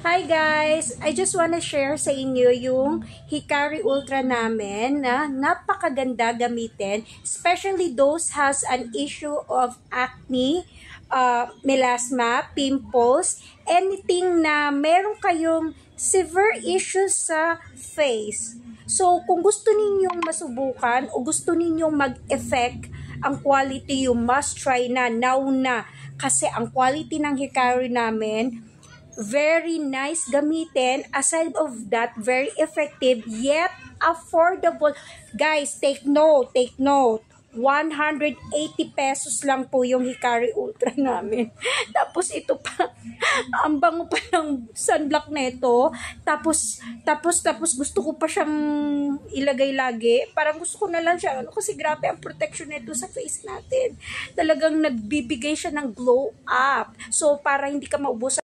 Hi guys! I just wanna share sa inyo yung Hikari Ultra namin na napakaganda gamitin, especially those has an issue of acne, melasma, pimples, anything na meron kayong severe issues sa face. So, kung gusto ninyong masubukan o gusto ninyong mag-effect ang quality, you must try na, now na. Kasi ang quality ng Hikari namin, very nice gamitin. Aside of that, very effective yet affordable. Guys, take note, take note. 180 pesos lang po yung Hikari Ultra namin. Tapos ito pa, ang bango pa ng sunblock nito. Tapos gusto ko pa siyang ilagay lagi. Parang gusto ko na lang siya. Kasi grabe ang protection nito sa face natin. Talagang nagbibigay siya ng glow up. So, para hindi ka maubusan